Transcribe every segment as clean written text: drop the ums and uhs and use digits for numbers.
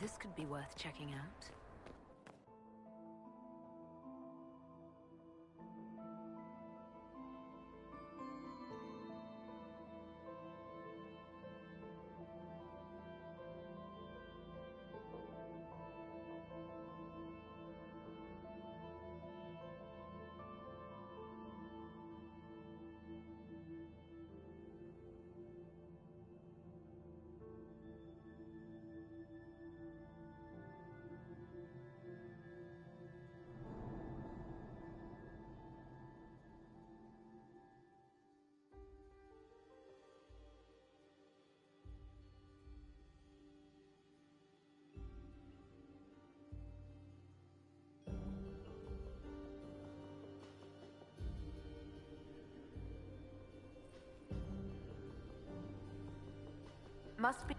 This could be worth checking out. Must be.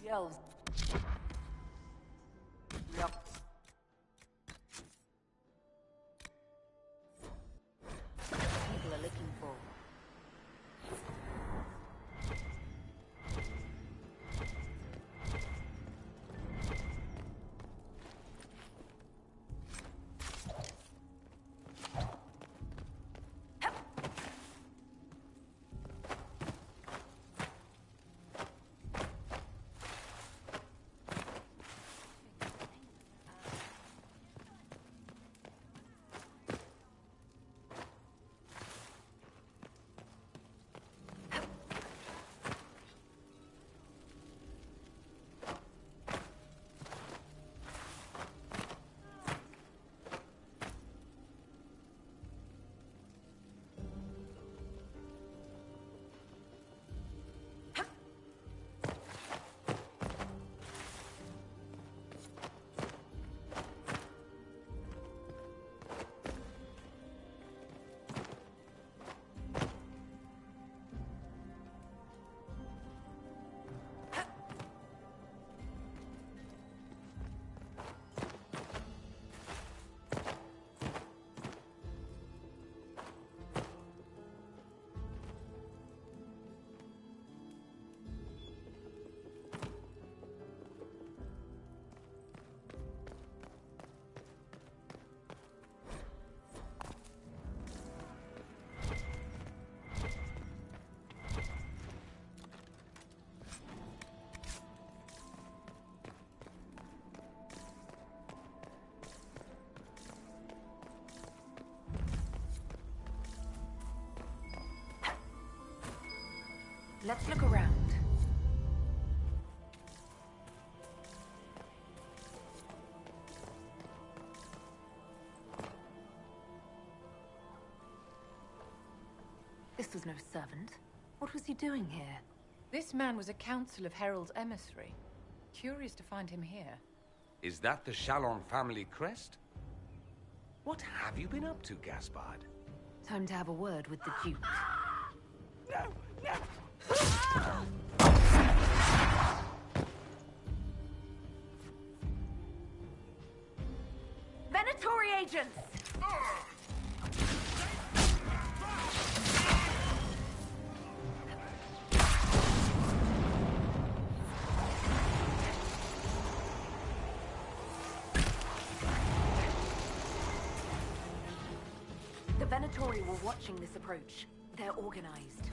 The elves. Yep. People are looking for. Let's look around. This was no servant. What was he doing here? This man was a council of Herald's emissary. Curious to find him here. Is that the Shalon family crest? What have you been up to, Gaspard? Time to have a word with the Duke. No! No! Venatori agents! The Venatori were watching this approach. They're organized.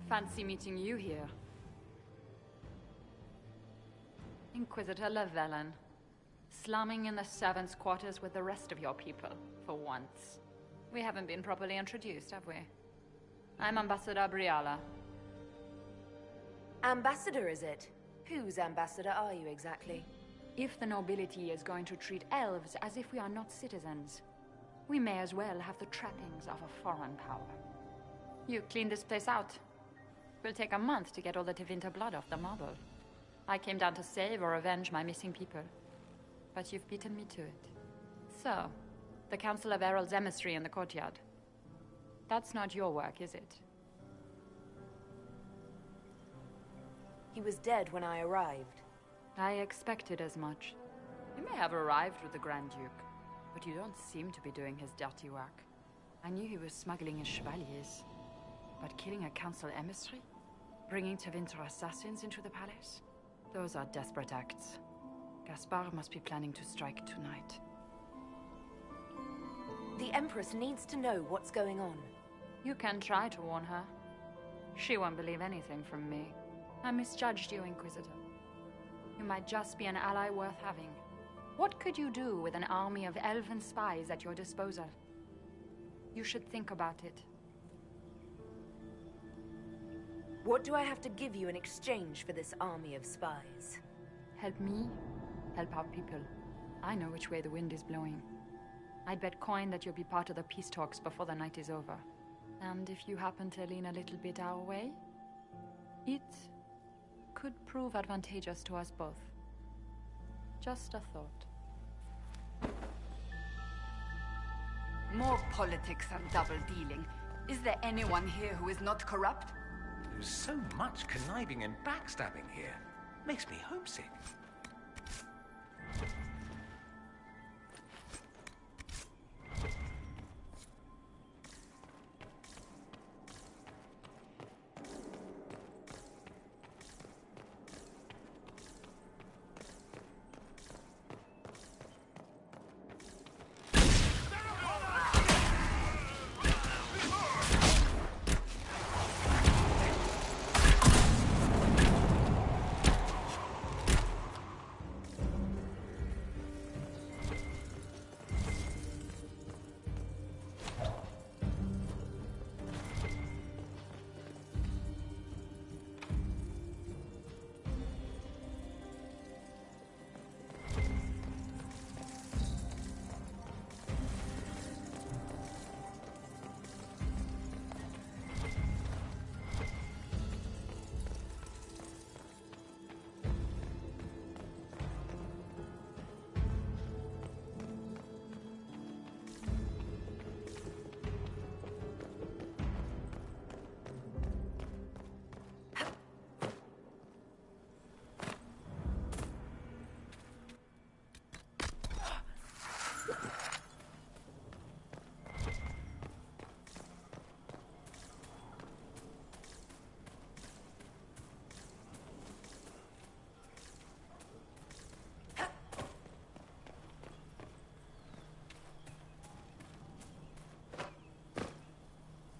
Fancy meeting you here. Inquisitor Llewellyn. Slumming in the servants' quarters with the rest of your people, for once. We haven't been properly introduced, have we? I'm Ambassador Briala. Ambassador, is it? Whose ambassador are you exactly? If the nobility is going to treat elves as if we are not citizens, we may as well have the trappings of a foreign power. You clean this place out. Will take a month to get all the Tevinter blood off the marble. I came down to save or avenge my missing people. But you've beaten me to it. So, the Council of Herald's emissary in the courtyard. That's not your work, is it? He was dead when I arrived. I expected as much. You may have arrived with the Grand Duke, but you don't seem to be doing his dirty work. I knew he was smuggling his chevaliers. But killing a council emissary? Bringing Tevinter assassins into the palace? Those are desperate acts. Gaspard must be planning to strike tonight. The Empress needs to know what's going on. You can try to warn her. She won't believe anything from me. I misjudged you, Inquisitor. You might just be an ally worth having. What could you do with an army of elven spies at your disposal? You should think about it. What do I have to give you in exchange for this army of spies? Help me, help our people. I know which way the wind is blowing. I'd bet coin that you'll be part of the peace talks before the night is over. And if you happen to lean a little bit our way, it could prove advantageous to us both. Just a thought. More politics and double-dealing. Is there anyone here who is not corrupt? There's so much conniving and backstabbing here. Makes me homesick.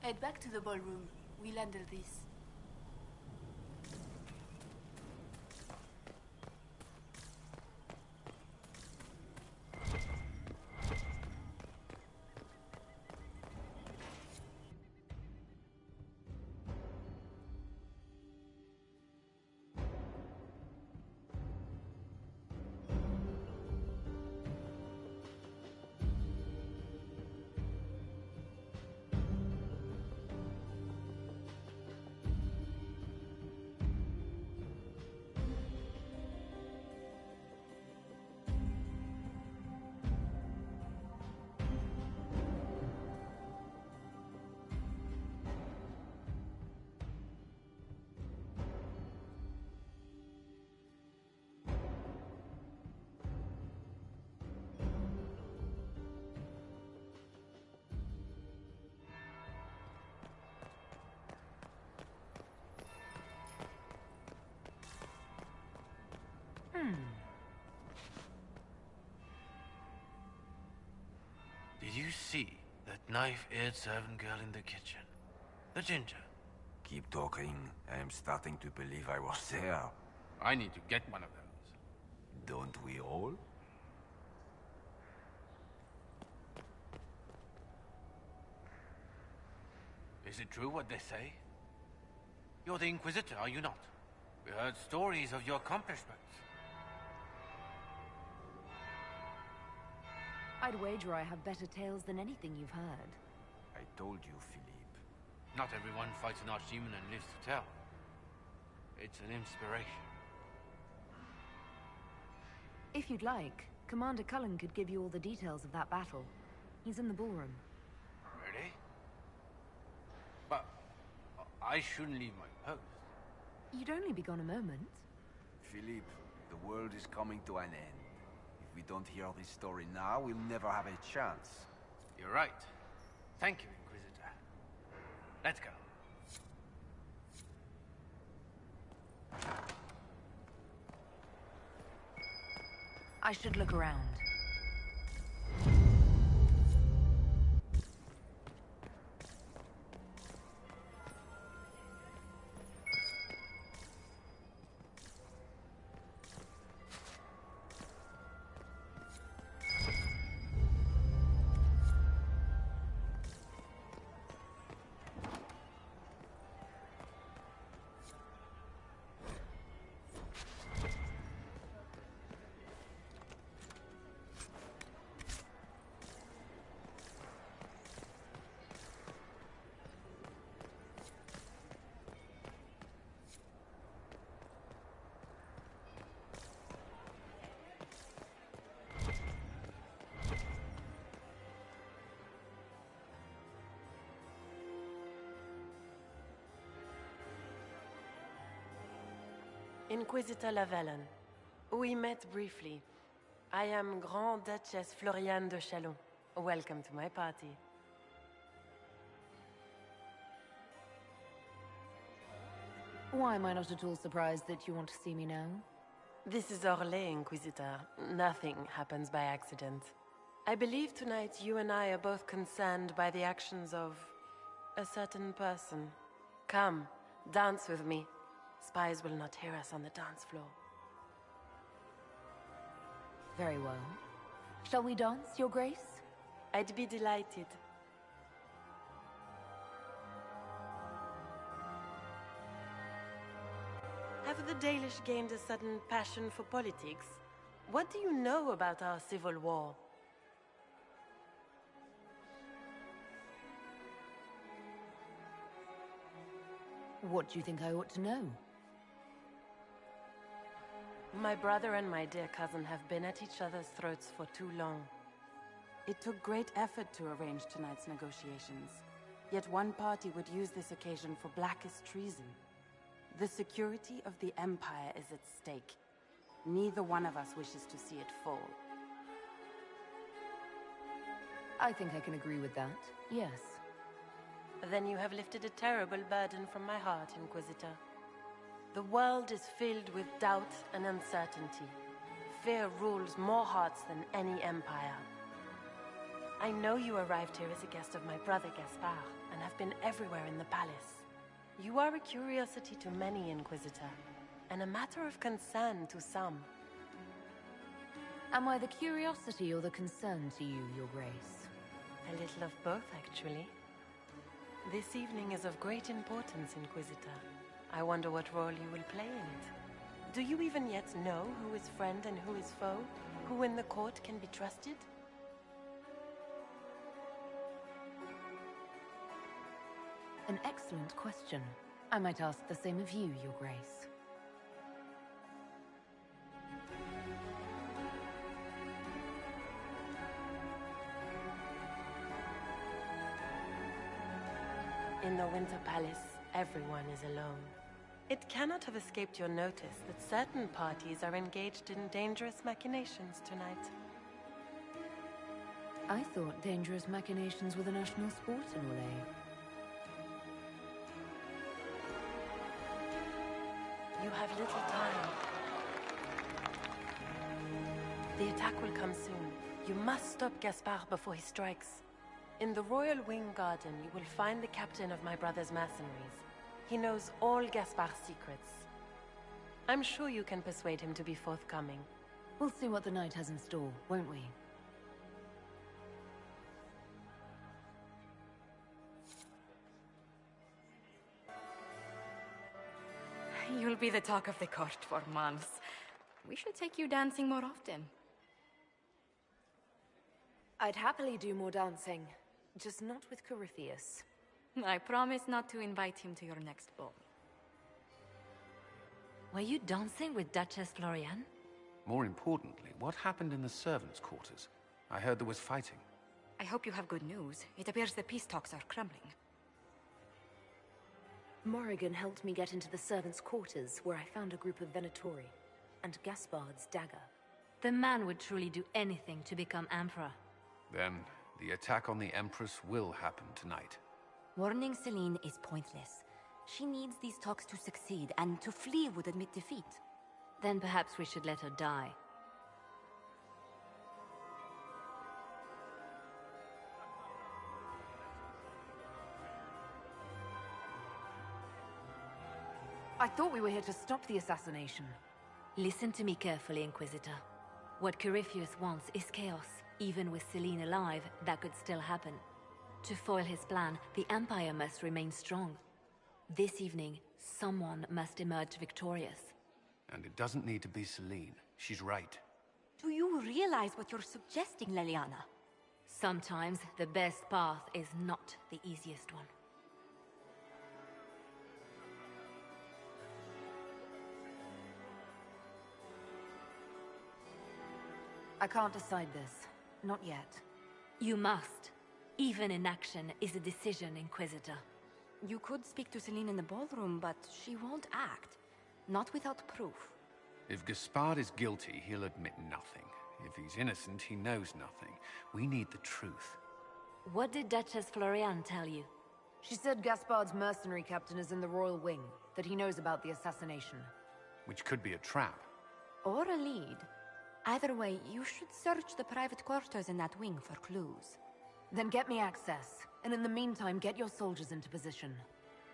Head back to the ballroom. We'll handle this. Did you see that knife-eared servant girl in the kitchen? The ginger. Keep talking. I am starting to believe I was there. I need to get one of those. Don't we all? Is it true what they say? You're the Inquisitor, are you not? We heard stories of your accomplishments. I'd wager I have better tales than anything you've heard. I told you, Philippe. Not everyone fights an archdemon and lives to tell. It's an inspiration. If you'd like, Commander Cullen could give you all the details of that battle. He's in the ballroom. Really? But I shouldn't leave my post. You'd only be gone a moment. Philippe, the world is coming to an end. If we don't hear this story now, we'll never have a chance. You're right. Thank you, Inquisitor. Let's go. I should look around. Inquisitor Lavalin. We met briefly. I am Grand Duchess Floriane de Chalon. Welcome to my party. Why am I not at all surprised that you want to see me now? This is Orlais, Inquisitor. Nothing happens by accident. I believe tonight you and I are both concerned by the actions of a certain person. Come, dance with me. Spies will not hear us on the dance floor. Very well. Shall we dance, Your Grace? I'd be delighted. Have the Dalish gained a sudden passion for politics? What do you know about our civil war? What do you think I ought to know? My brother and my dear cousin have been at each other's throats for too long. It took great effort to arrange tonight's negotiations. Yet one party would use this occasion for blackest treason. The security of the Empire is at stake. Neither one of us wishes to see it fall. I think I can agree with that, yes. Then you have lifted a terrible burden from my heart, Inquisitor. The world is filled with doubt and uncertainty. Fear rules more hearts than any empire. I know you arrived here as a guest of my brother Gaspard, and have been everywhere in the palace. You are a curiosity to many, Inquisitor, and a matter of concern to some. Am I the curiosity or the concern to you, Your Grace? A little of both, actually. This evening is of great importance, Inquisitor. I wonder what role you will play in it. Do you even yet know who is friend and who is foe? Who in the court can be trusted? An excellent question. I might ask the same of you, Your Grace. In the Winter Palace, everyone is alone. It cannot have escaped your notice that certain parties are engaged in dangerous machinations tonight. I thought dangerous machinations were the national sport in Orlais. You have little time. The attack will come soon. You must stop Gaspard before he strikes. In the Royal Wing Garden, you will find the captain of my brother's mercenaries. He knows all Gaspard's secrets. I'm sure you can persuade him to be forthcoming. We'll see what the night has in store, won't we? You'll You'll be the talk of the court for months. We should take you dancing more often. I'd happily do more dancing, just not with Corypheus. I promise not to invite him to your next ball. Were you dancing with Duchess Florian? More importantly, what happened in the servants' quarters? I heard there was fighting. I hope you have good news. It appears the peace talks are crumbling. Morrigan helped me get into the servants' quarters, where I found a group of Venatori, and Gaspard's dagger. The man would truly do anything to become Emperor. Then, the attack on the Empress will happen tonight. Warning Celine is pointless. She needs these talks to succeed, and to flee would admit defeat. Then perhaps we should let her die. I thought we were here to stop the assassination. Listen to me carefully, Inquisitor. What Corypheus wants is chaos. Even with Celine alive, that could still happen. To foil his plan, the Empire must remain strong. This evening, someone must emerge victorious. And it doesn't need to be Celine. She's right. Do you realize what you're suggesting, Leliana? Sometimes the best path is not the easiest one. I can't decide this. Not yet. You must. Even inaction is a decision, Inquisitor. You could speak to Celine in the ballroom, but she won't act. Not without proof. If Gaspard is guilty, he'll admit nothing. If he's innocent, he knows nothing. We need the truth. What did Duchess Florian tell you? She said Gaspard's mercenary captain is in the royal wing, that he knows about the assassination. Which could be a trap. Or a lead. Either way, you should search the private quarters in that wing for clues. Then get me access, and in the meantime, get your soldiers into position.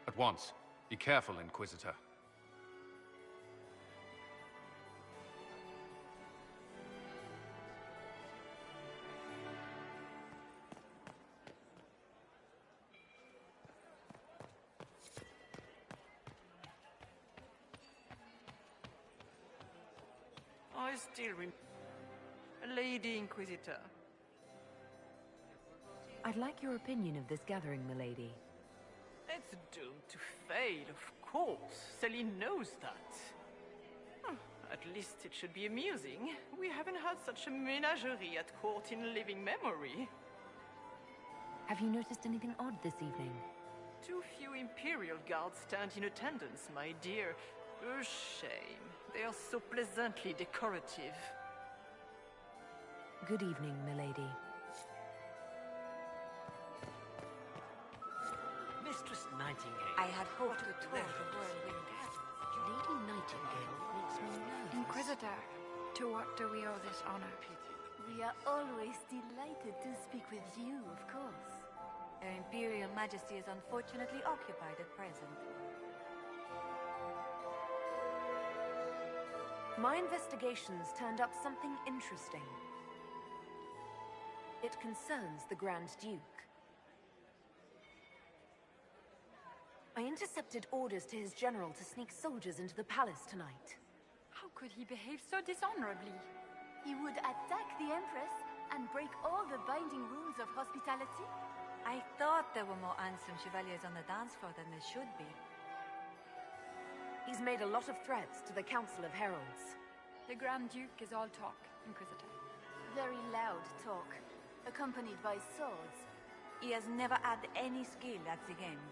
At once. Be careful, Inquisitor. I still remember. Lady Inquisitor. I'd like your opinion of this gathering, milady. It's doomed to fail, of course. Celine knows that. At least it should be amusing. We haven't had such a menagerie at court in living memory. Have you noticed anything odd this evening? Too few Imperial guards stand in attendance, my dear. A shame. They are so pleasantly decorative. Good evening, milady. Mistress Nightingale. I had hoped to tour the whirlwind. Lady Nightingale makes me nervous. Inquisitor, to what do we owe this honor? We are always delighted to speak with you, of course. Her Imperial Majesty is unfortunately occupied at present. My investigations turned up something interesting. It concerns the Grand Duke. I intercepted orders to his general to sneak soldiers into the palace tonight. How could he behave so dishonorably? He would attack the Empress and break all the binding rules of hospitality. I thought there were more handsome chevaliers on the dance floor than there should be. He's made a lot of threats to the Council of Heralds. The Grand Duke is all talk, Inquisitor. Very loud talk, accompanied by swords. He has never had any skill at the game.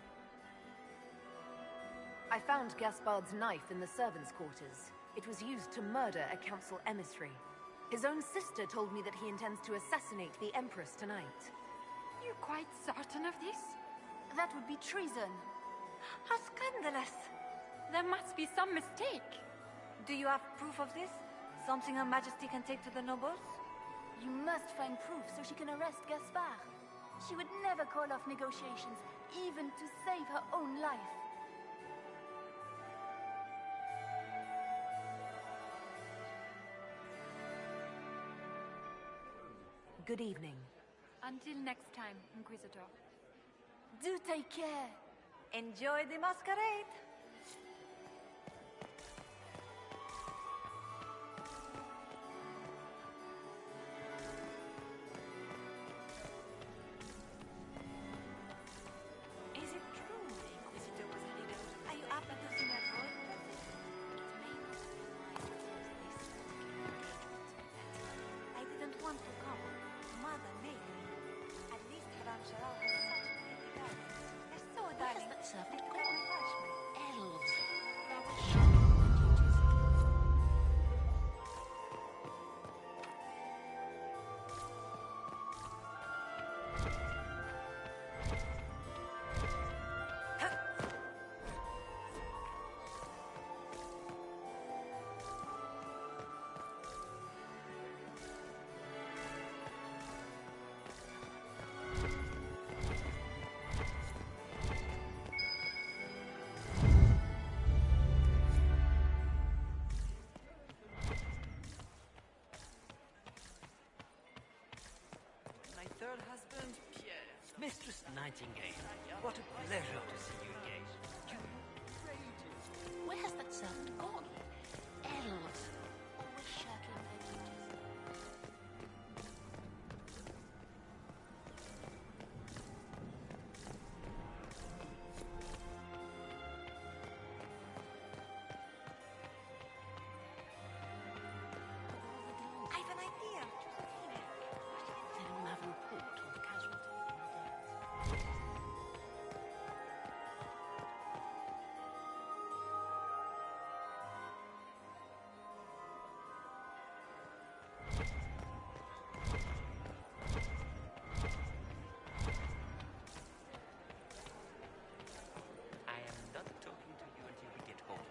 I found Gaspard's knife in the servants' quarters. It was used to murder a council emissary. His own sister told me that he intends to assassinate the Empress tonight. You're quite certain of this? That would be treason. How scandalous! There must be some mistake. Do you have proof of this? Something Her Majesty can take to the nobles? You must find proof so she can arrest Gaspard. She would never call off negotiations, even to save her own life. Good evening. Until next time, Inquisitor. Do take care. Enjoy the masquerade! that servant called? Elves. My third husband, Pierre. Mistress Nightingale, what a pleasure to see you again. Where has that servant gone? Elves. Always shirking their duties. I've an idea. Then we'll have a report on the casualties. I am not talking to you until we get home.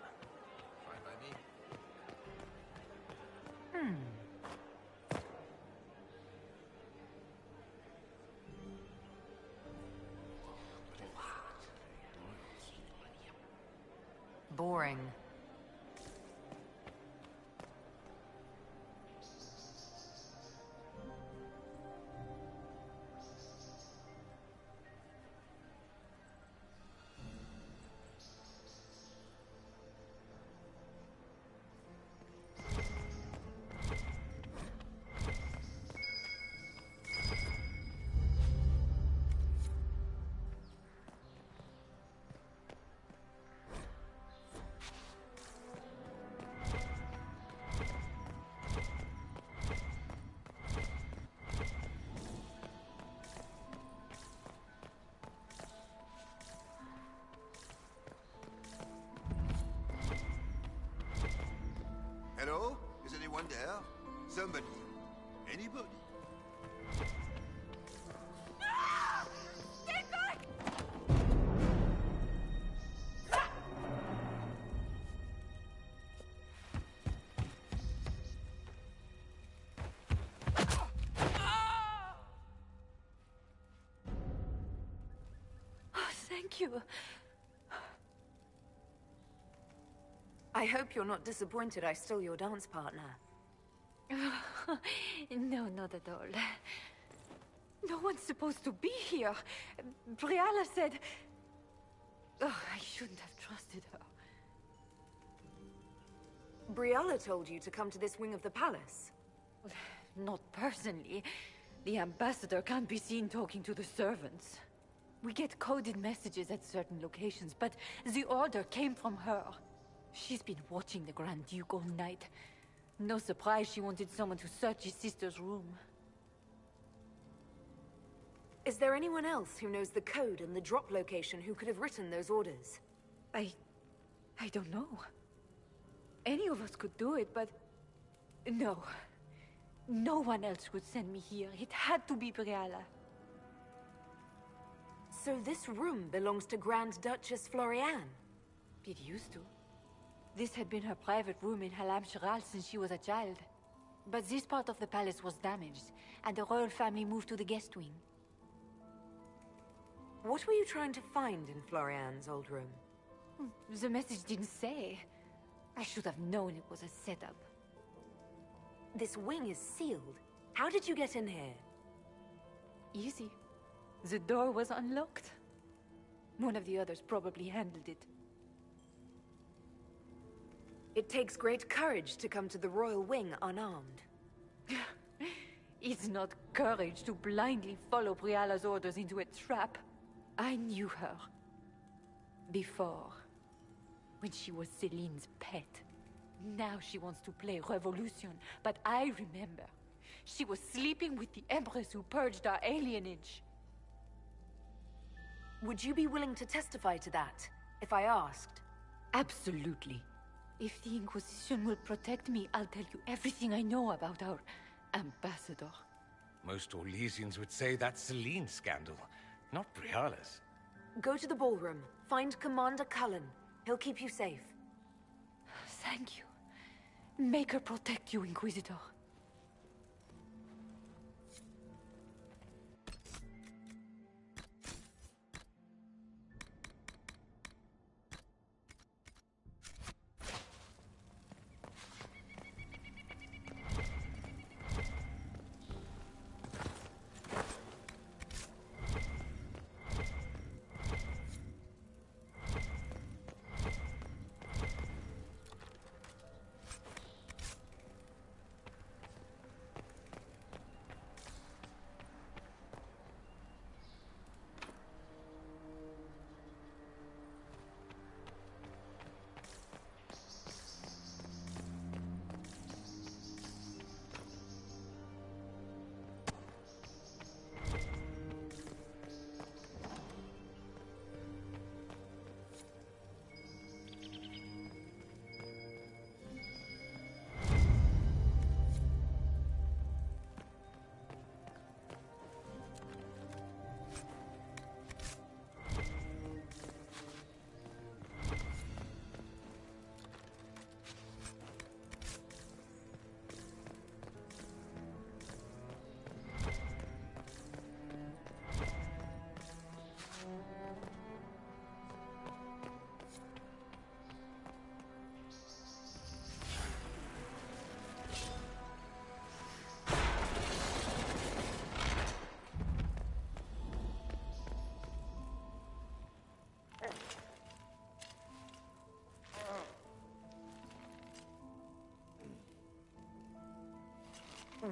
Fine by me. Boring. Hello? Is anyone there? Somebody. Anybody? Get back! Oh, thank you. I hope you're not disappointed I stole your dance partner. No, not at all. No one's supposed to be here. Briala said... Oh, I shouldn't have trusted her. Briala told you to come to this wing of the palace. Not personally. The ambassador can't be seen talking to the servants. We get coded messages at certain locations, but the order came from her. She's been watching the Grand Duke all night. No surprise she wanted someone to search his sister's room. Is there anyone else who knows the code and the drop location who could have written those orders? I don't know. Any of us could do it, but... No. No one else would send me here. It had to be Briala. So this room belongs to Grand Duchess Floriane? It used to. This had been her private room in Halam Shiral since she was a child. But this part of the palace was damaged, and the royal family moved to the guest wing. What were you trying to find in Floriane's old room? The message didn't say. I should have known it was a setup. This wing is sealed. How did you get in here? Easy. The door was unlocked. One of the others probably handled it. It takes great courage to come to the royal wing unarmed. It's not courage to blindly follow Briala's orders into a trap. I knew her. Before. When she was Celine's pet. Now she wants to play revolution, but I remember. She was sleeping with the Empress who purged our alienage. Would you be willing to testify to that, if I asked? Absolutely. If the Inquisition will protect me, I'll tell you everything I know about our ambassador. Most Orlesians would say that's Celine's scandal, not Briala's. Go to the ballroom. Find Commander Cullen. He'll keep you safe. Thank you. Make her protect you, Inquisitor.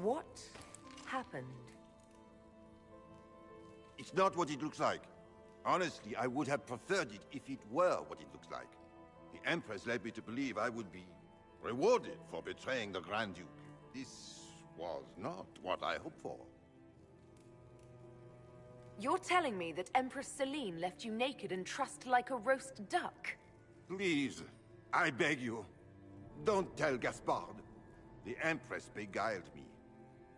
What happened? It's not what it looks like. Honestly, I would have preferred it if it were what it looks like. The Empress led me to believe I would be rewarded for betraying the Grand Duke. This was not what I hoped for. You're telling me that Empress Celine left you naked and trussed like a roast duck? Please, I beg you, don't tell Gaspard. The Empress beguiled me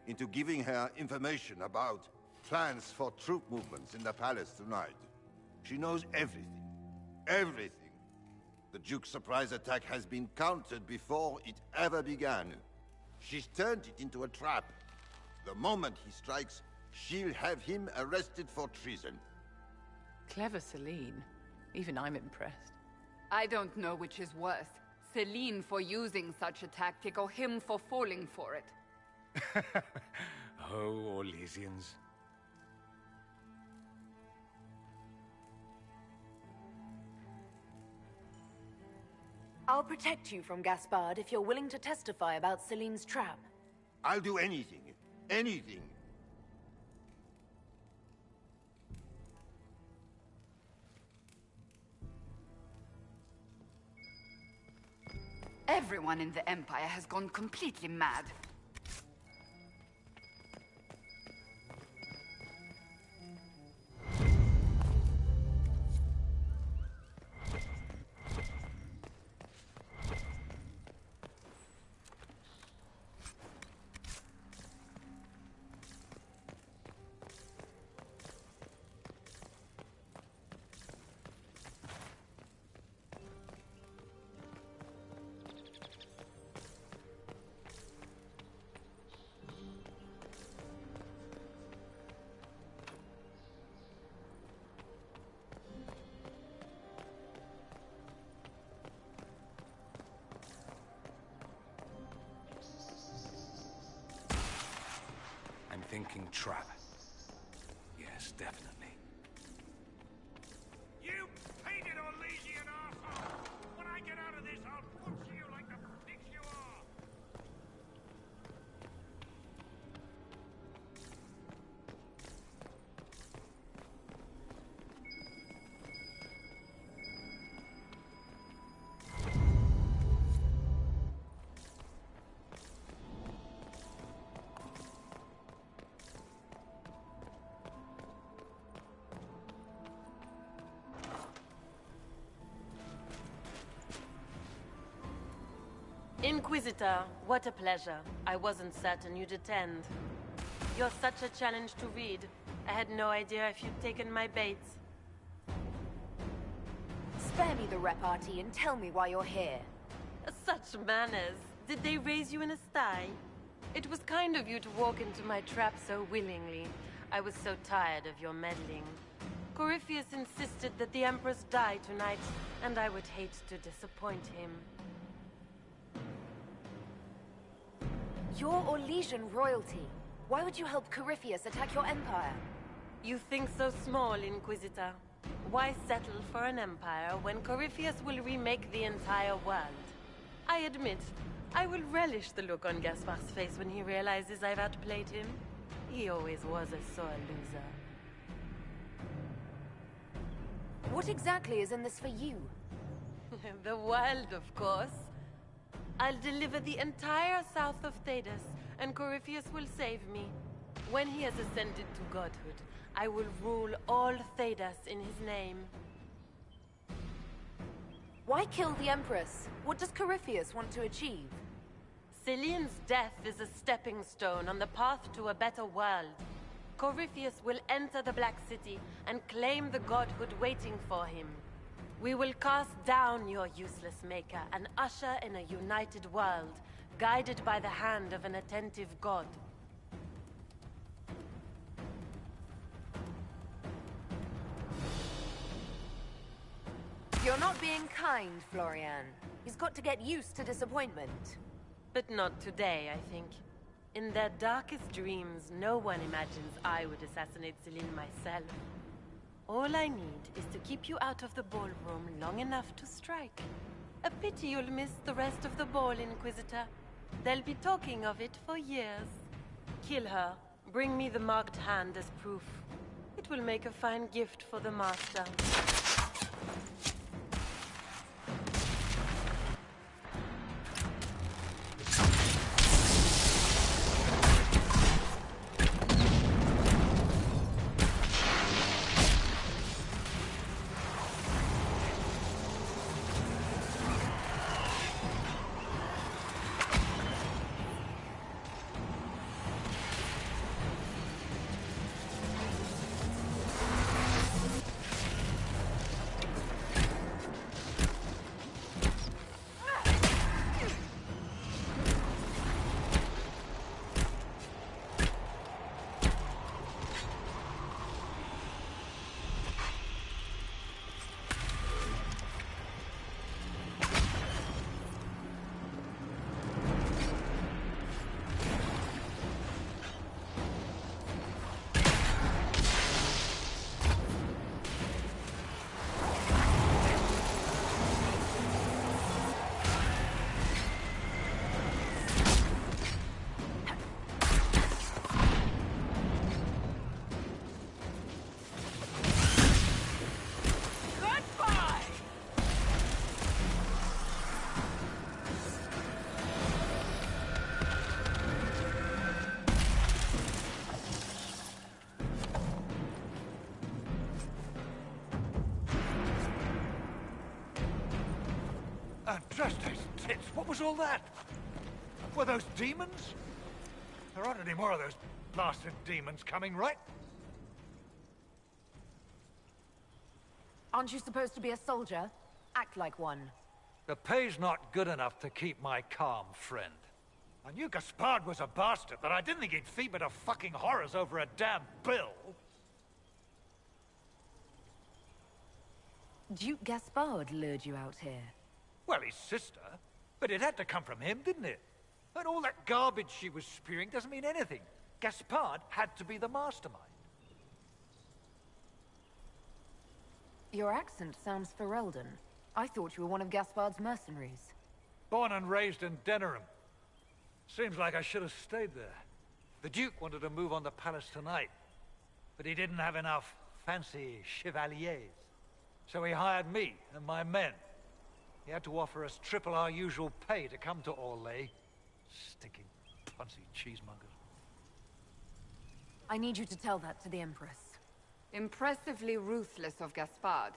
into giving her information about plans for troop movements in the palace tonight. She knows everything. Everything. The Duke's surprise attack has been countered before it ever began. She's turned it into a trap. The moment he strikes, she'll have him arrested for treason. Clever Celine. Even I'm impressed. I don't know which is worse. Celine for using such a tactic, or him for falling for it. Oh, Orlesians. I'll protect you from Gaspard if you're willing to testify about Celine's trap. I'll do anything. Anything. Everyone in the Empire has gone completely mad. Thinking trap. Yes, definitely. You painted Orlesian arsehole! When I get out of this, I'll butcher you like the pigs you are! Inquisitor, what a pleasure. I wasn't certain you'd attend. You're such a challenge to read. I had no idea if you'd taken my bait. Spare me the repartee and tell me why you're here. Such manners. Did they raise you in a sty? It was kind of you to walk into my trap so willingly. I was so tired of your meddling. Corypheus insisted that the Empress die tonight, and I would hate to disappoint him. You're Orlesian royalty. Why would you help Corypheus attack your empire? You think so small, Inquisitor. Why settle for an empire when Corypheus will remake the entire world? I admit, I will relish the look on Gaspard's face when he realizes I've outplayed him. He always was a sore loser. What exactly is in this for you? The world, of course. I'll deliver the entire south of Thedas, and Corypheus will save me. When he has ascended to godhood, I will rule all Thedas in his name. Why kill the Empress? What does Corypheus want to achieve? Celine's death is a stepping stone on the path to a better world. Corypheus will enter the Black City and claim the godhood waiting for him. We will cast down your useless maker and usher in a united world, guided by the hand of an attentive god. You're not being kind, Florian. He's got to get used to disappointment. But not today, I think. In their darkest dreams, no one imagines I would assassinate Celine myself. All I need is to keep you out of the ballroom long enough to strike. A pity you'll miss the rest of the ball, Inquisitor. They'll be talking of it for years. Kill her. Bring me the marked hand as proof. It will make a fine gift for the Master. Andraste's tits, what was all that? Were those demons? There aren't any more of those blasted demons coming, right? Aren't you supposed to be a soldier? Act like one. The pay's not good enough to keep my calm, friend. I knew Gaspard was a bastard, but I didn't think he'd feed me to fucking horrors over a damn bill. Duke Gaspard lured you out here. Well, his sister. But it had to come from him, didn't it? And all that garbage she was spewing doesn't mean anything. Gaspard had to be the mastermind. Your accent sounds Ferelden. I thought you were one of Gaspard's mercenaries. Born and raised in Denerim. Seems like I should have stayed there. The Duke wanted to move on the palace tonight, but he didn't have enough fancy chevaliers. So he hired me and my men. He had to offer us triple our usual pay to come to Orlais. Stinking, punsy cheesemongers. I need you to tell that to the Empress. Impressively ruthless of Gaspard,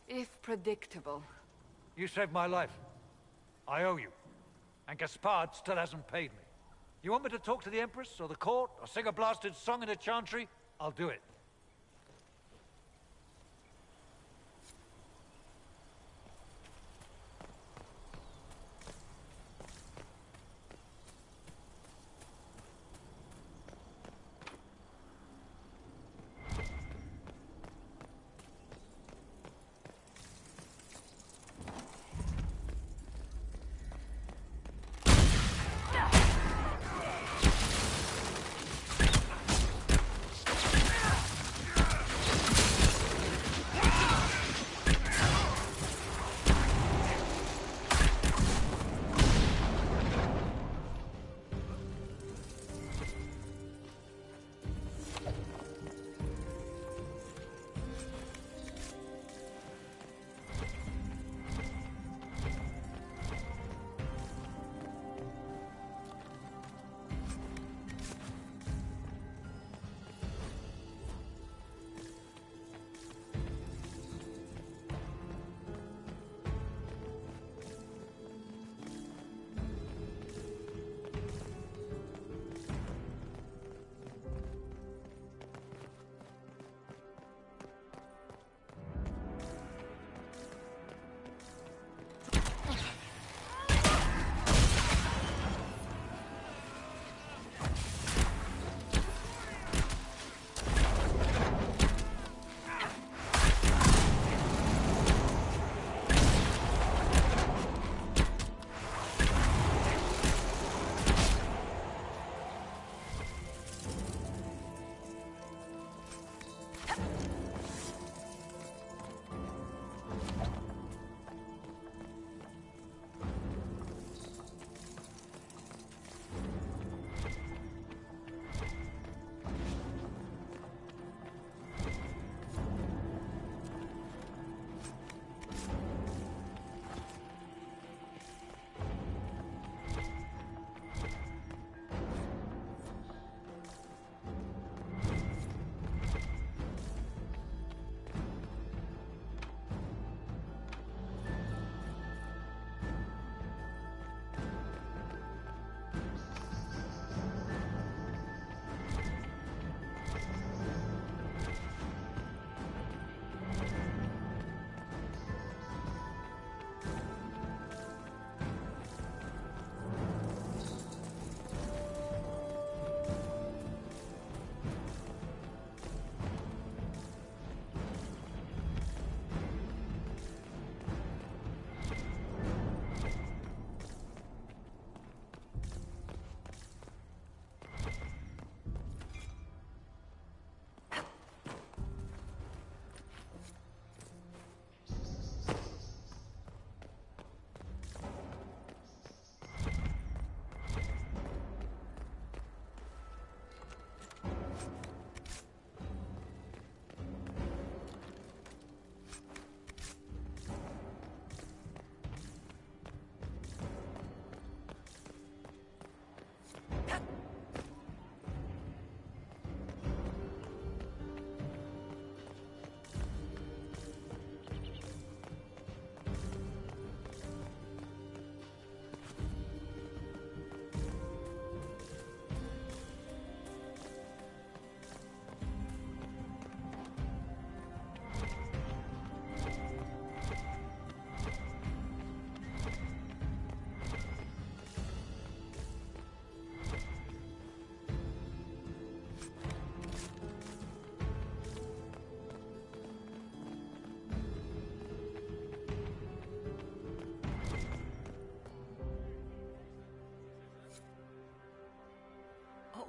if predictable. You saved my life. I owe you. And Gaspard still hasn't paid me. You want me to talk to the Empress, or the court, or sing a blasted song in a chantry? I'll do it.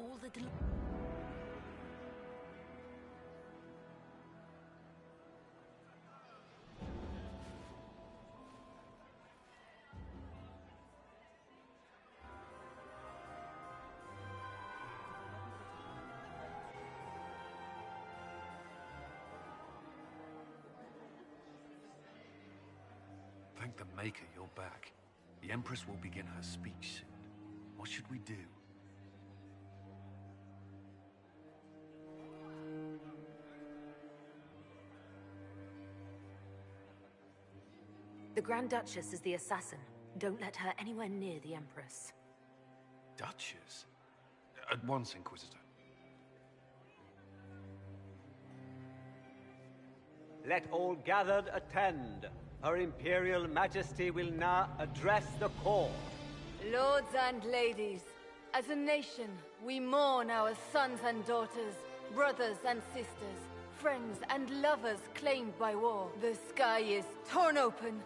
all the Thank the Maker you're back. The Empress will begin her speech soon. What should we do? The Grand Duchess is the assassin. Don't let her anywhere near the Empress. Duchess? At once, Inquisitor. Let all gathered attend. Her Imperial Majesty will now address the court. Lords and ladies, as a nation, we mourn our sons and daughters, brothers and sisters, friends and lovers claimed by war. The sky is torn open,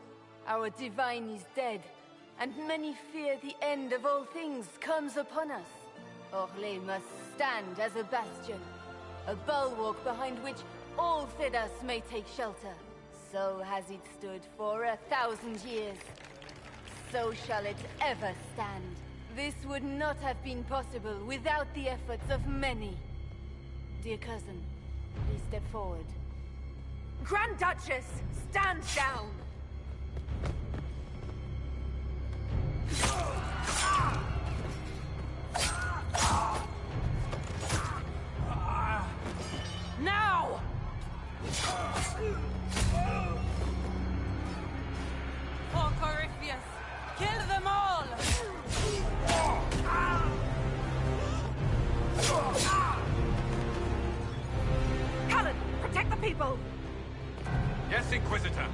our divine is dead, and many fear the end of all things comes upon us. Orlais must stand as a bastion, a bulwark behind which all Thedas may take shelter. So has it stood for 1,000 years. So shall it ever stand. This would not have been possible without the efforts of many. Dear cousin, please step forward. Grand Duchess, stand down! Now! For Corypheus, kill them all! Cullen, protect the people! Yes, Inquisitor.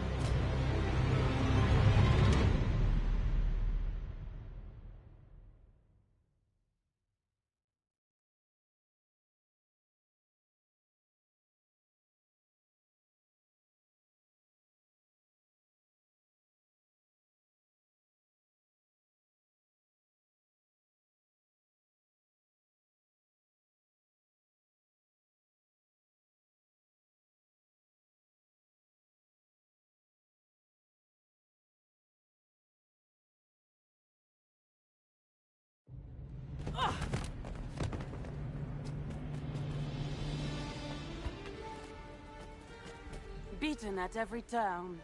Beaten at every turn.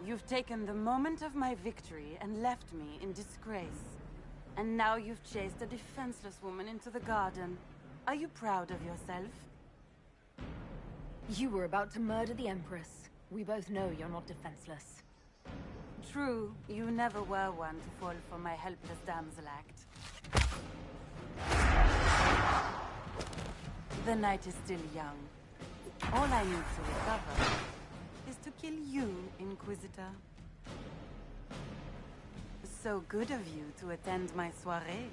You've taken the moment of my victory and left me in disgrace. And now you've chased a defenseless woman into the garden. Are you proud of yourself? You were about to murder the Empress. We both know you're not defenseless. True, you never were one to fall for my helpless damsel act. The night is still young. All I need to recover is to kill you, Inquisitor. So good of you to attend my soirée.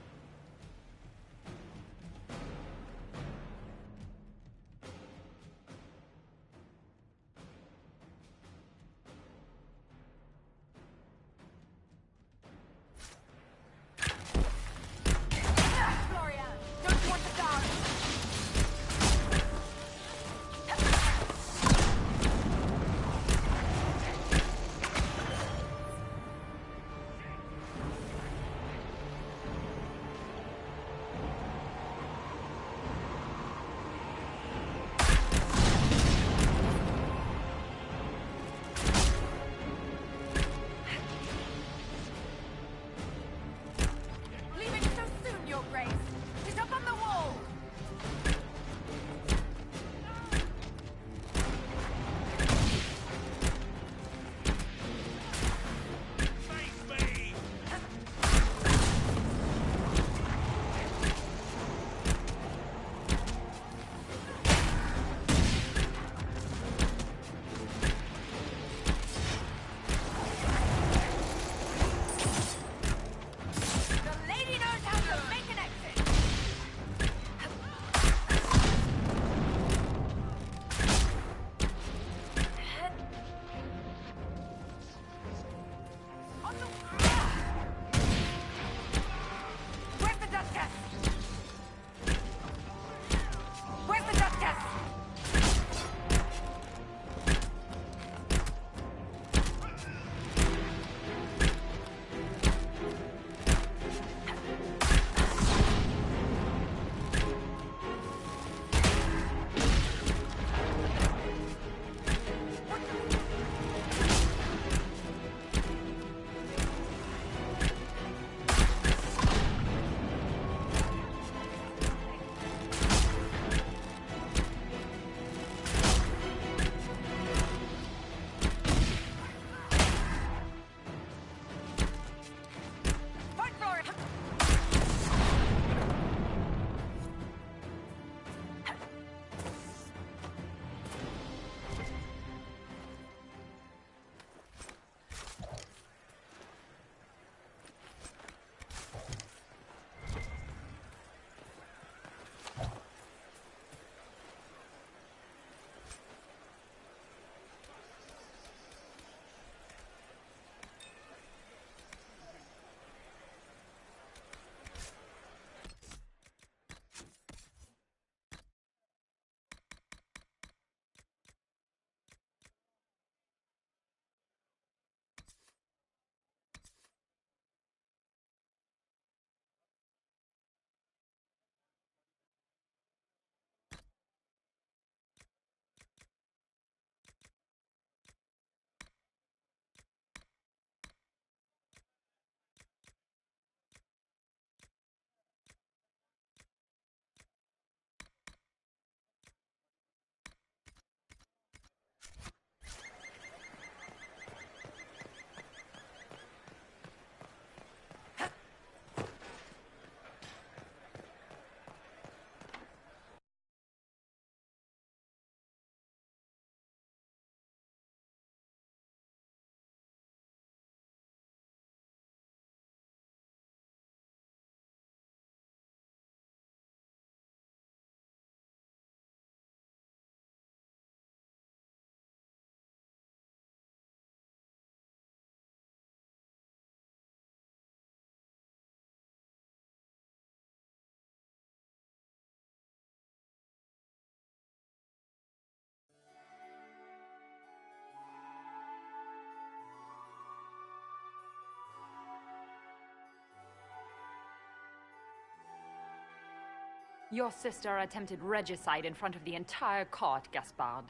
Your sister attempted regicide in front of the entire court, Gaspard.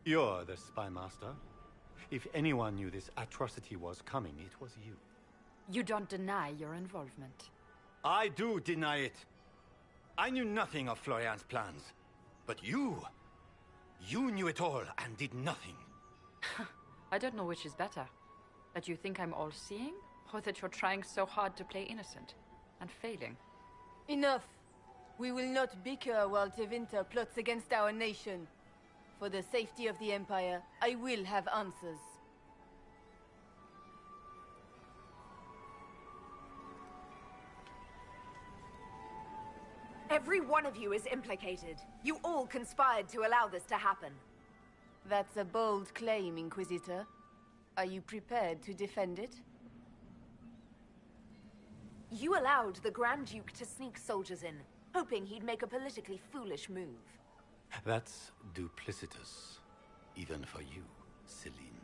You're the spy master. If anyone knew this atrocity was coming, it was you. You don't deny your involvement. I do deny it. I knew nothing of Florian's plans. But you knew it all and did nothing. I don't know which is better. That you think I'm all-seeing, or that you're trying so hard to play innocent and failing? Enough. We will not bicker while Tevinter plots against our nation. For the safety of the Empire, I will have answers. Every one of you is implicated. You all conspired to allow this to happen. That's a bold claim, Inquisitor. Are you prepared to defend it? You allowed the Grand Duke to sneak soldiers in, hoping he'd make a politically foolish move. That's duplicitous, even for you, Celine.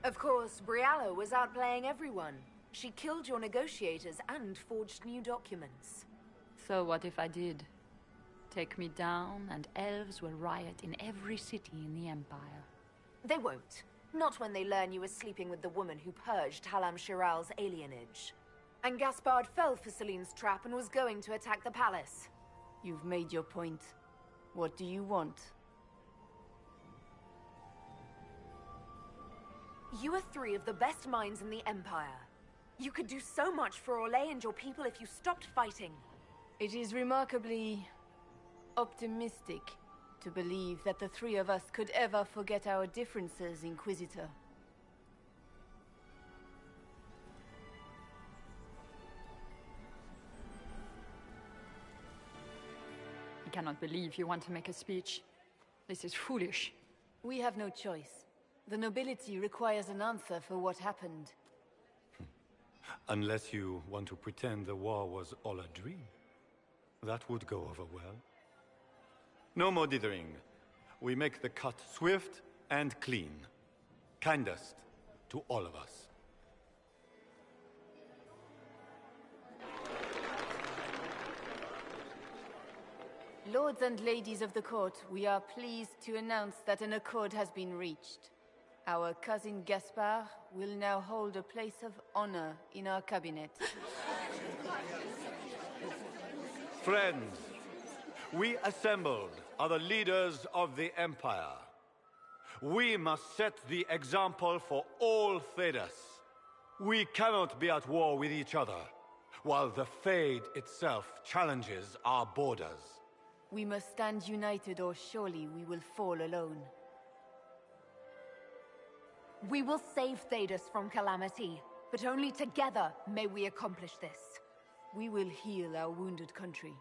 Of course, Brialla was outplaying everyone. She killed your negotiators and forged new documents. So what if I did? Take me down, and elves will riot in every city in the Empire. They won't. Not when they learn you were sleeping with the woman who purged Halam Shiral's alienage. And Gaspard fell for Celine's trap and was going to attack the palace. You've made your point. What do you want? You are three of the best minds in the Empire. You could do so much for Orlais and your people if you stopped fighting. It is remarkably optimistic to believe that the three of us could ever forget our differences, Inquisitor. I cannot believe you want to make a speech. This is foolish. We have no choice. The nobility requires an answer for what happened. Unless you want to pretend the war was all a dream. That would go over well. No more dithering. We make the cut swift and clean. Kindest to all of us. Lords and ladies of the court, we are pleased to announce that an accord has been reached. Our cousin Gaspard will now hold a place of honor in our cabinet. Friends, we assembled are the leaders of the Empire. We must set the example for all Thedas. We cannot be at war with each other, while the Fade itself challenges our borders. We must stand united, or surely we will fall alone. We will save Thedas from calamity, but only together may we accomplish this. We will heal our wounded country.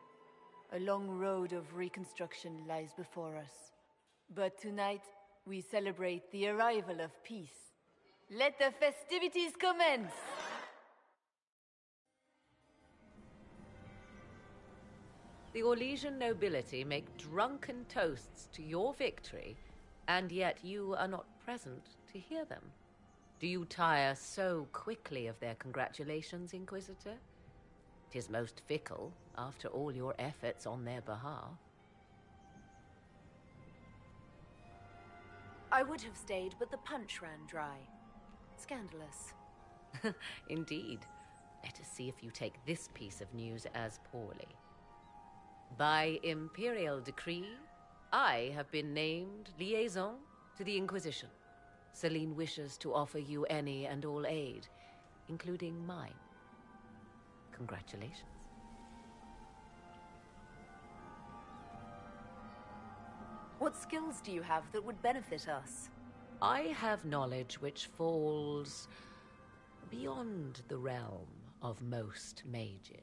A long road of reconstruction lies before us. But tonight, we celebrate the arrival of peace. Let the festivities commence! The Orlesian nobility make drunken toasts to your victory, and yet you are not present to hear them. Do you tire so quickly of their congratulations, Inquisitor? 'Tis most fickle, after all your efforts on their behalf. I would have stayed, but the punch ran dry. Scandalous. Indeed. Let us see if you take this piece of news as poorly. By imperial decree, I have been named liaison to the Inquisition. Celine wishes to offer you any and all aid, including mine. Congratulations. What skills do you have that would benefit us? I have knowledge which falls beyond the realm of most mages.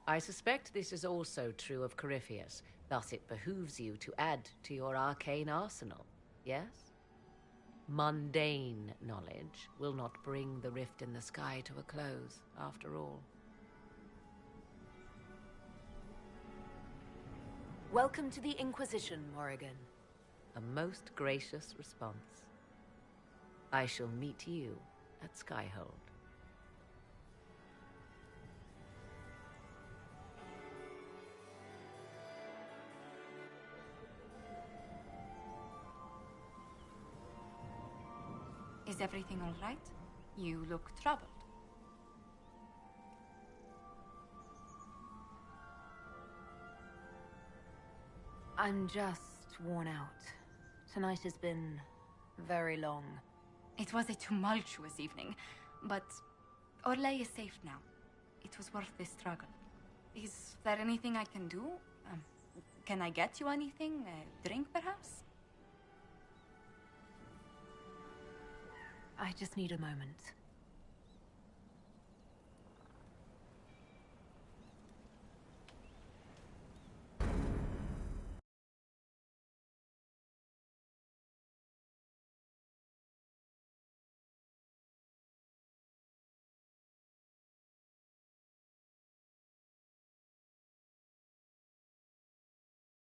I suspect this is also true of Corypheus, thus it behooves you to add to your arcane arsenal, yes? Mundane knowledge will not bring the rift in the sky to a close, after all. Welcome to the Inquisition, Morrigan. A most gracious response. I shall meet you at Skyhold. Is everything all right? You look troubled. I'm just worn out. Tonight has been very long. It was a tumultuous evening, but Orlais is safe now. It was worth the struggle. Is there anything I can do? Can I get you anything? A drink, perhaps? I just need a moment.